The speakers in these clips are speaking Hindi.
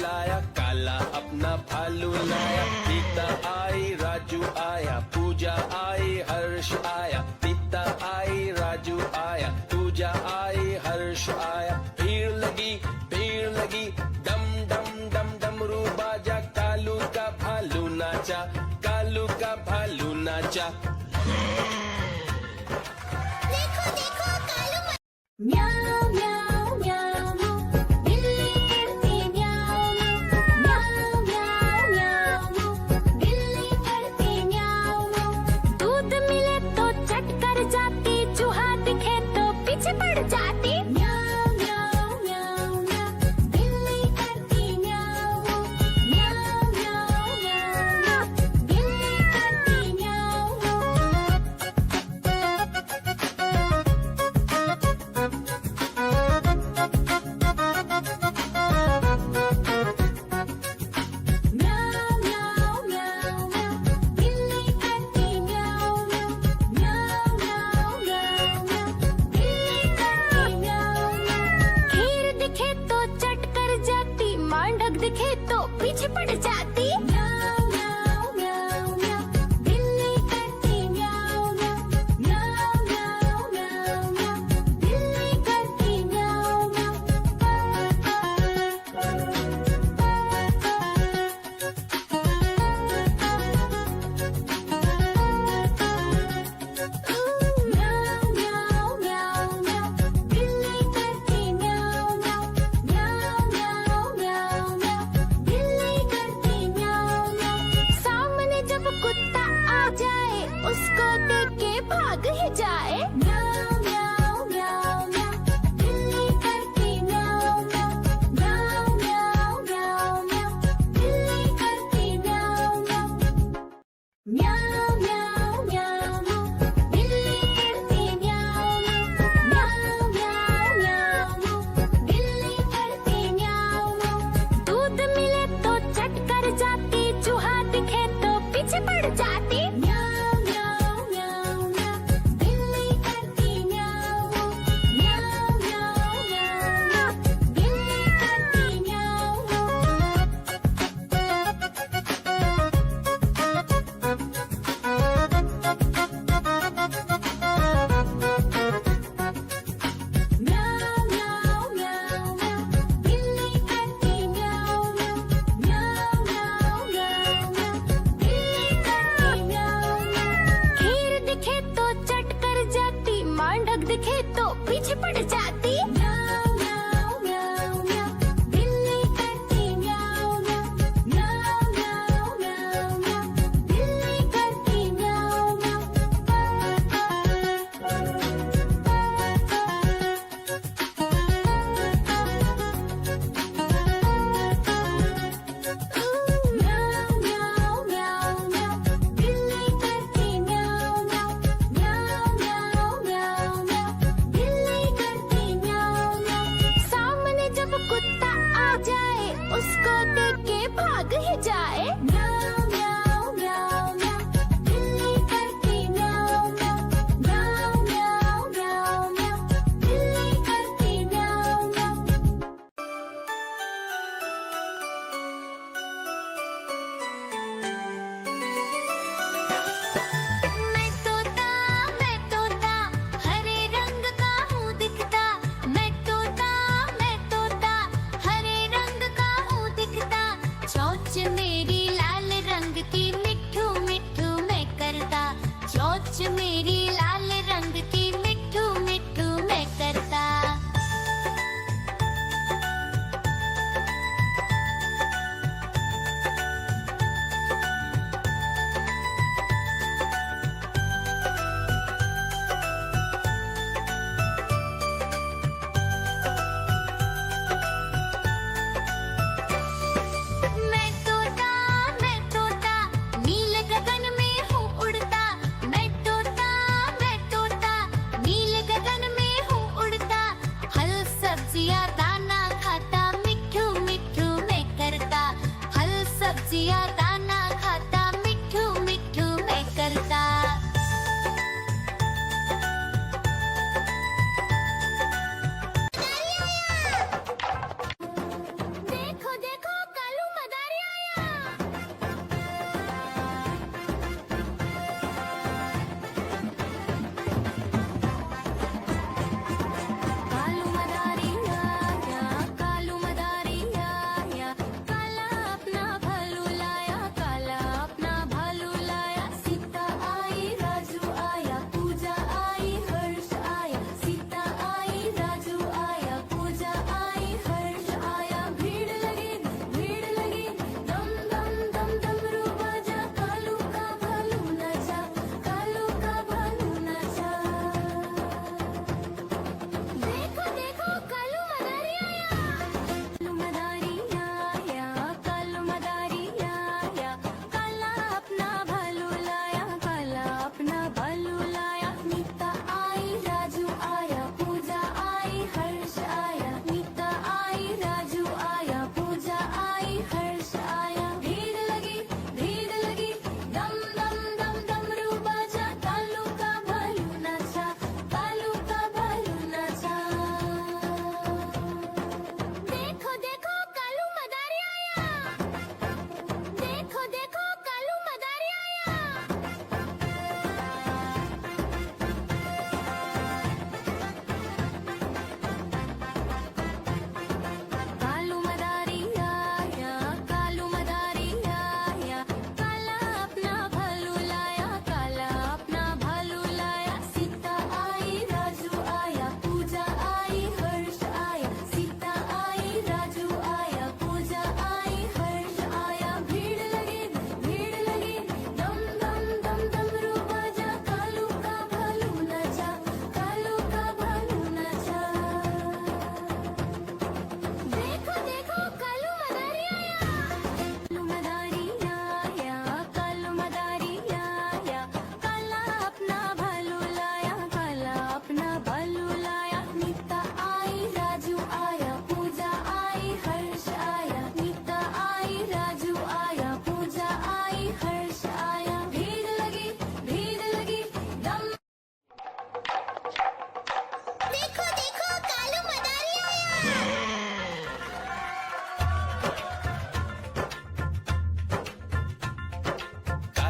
लाया, काला अपना भालू लाया। सीता आई, राजू आया, पूजा आई, हर्ष आया। सीता आई, राजू आया, पूजा आई, हर्ष आया। भीड़ लगी, डम डम डम डमरू बाजा। कालू का भालू नाचा, कालू का भालू नाचा। देखो देखो कालू म्याऊ म्याऊ म्याऊ, बिल्ली करती म्याऊ म्याऊ म्याऊ म्याऊ, बिल्ली करती म्याऊ। दूध मिले तो चट कर जाती, चूहा दिखे तो पीछे पड़ जाती। म्याऊ म्याऊ म्याऊ म्याऊ, बिल्ली करती म्याऊ म्याऊ म्याऊ म्याऊ, बिल्ली करती म्याऊ। म्याऊ म्याऊ म्याऊ म्याऊ, बिल्ली करती म्याऊ म्याऊ म्याऊ म्याऊ म्याऊ, बिल्ली करती म्याऊ म्याऊ। खीर दिखे तो चट कर जाती, मांडक दिखे तो पीछे पड़ जाती। म्याऊ म्याऊ म्याऊ म्याऊ, बिल्ली करती म्याऊ म्याऊ म्याऊ म्याऊ म्याऊ म्याऊ, बिल्ली करती म्याऊ म्याऊ म्याऊ म्याऊ म्याऊ, बिल्ली करती म्याऊ म्याऊ म्याऊ म्याऊ म्याऊ म्याऊ, बिल्ली करती म्याऊ म्याऊ। सामने जब कुत्ता आ जाए, उसको देख के भाग ही जाए। म्याऊ म्याऊ म्याऊ म्याऊ, बिल्ली करती म्याऊ म्याऊ म्याऊ म्याऊ म्याऊ म्याऊ, बिल्ली करती म्याऊ म्याऊ। म्याऊ म्याऊ म्याऊ म्याऊ, बिल्ली करती म्याऊ म्याऊ म्याऊ म्याऊ म्याऊ, बिल्ली करती म्याऊ म्याऊ। दूध मिले तो चट कर जाती, चूहा दिखे तो पीछे पड़ जाती। म्याऊ म्याऊ म्याऊ म्याऊ, बिल्ली करती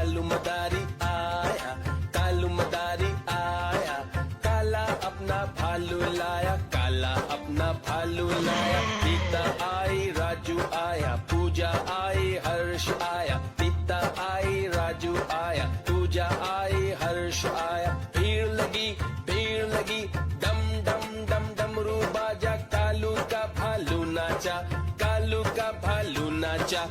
कालू मदारी आया, कालू मदारी आया, काला अपना भालू लाया, काला अपना भालू लाया। सीता आई राजू आया, पूजा आई हर्ष आया, सीता आई राजू आया, पूजा आई हर्ष आया। भीड़ लगी डम डम डम डमरू बाजा, कालू का भालू नाचा, कालू का भालू नाचा।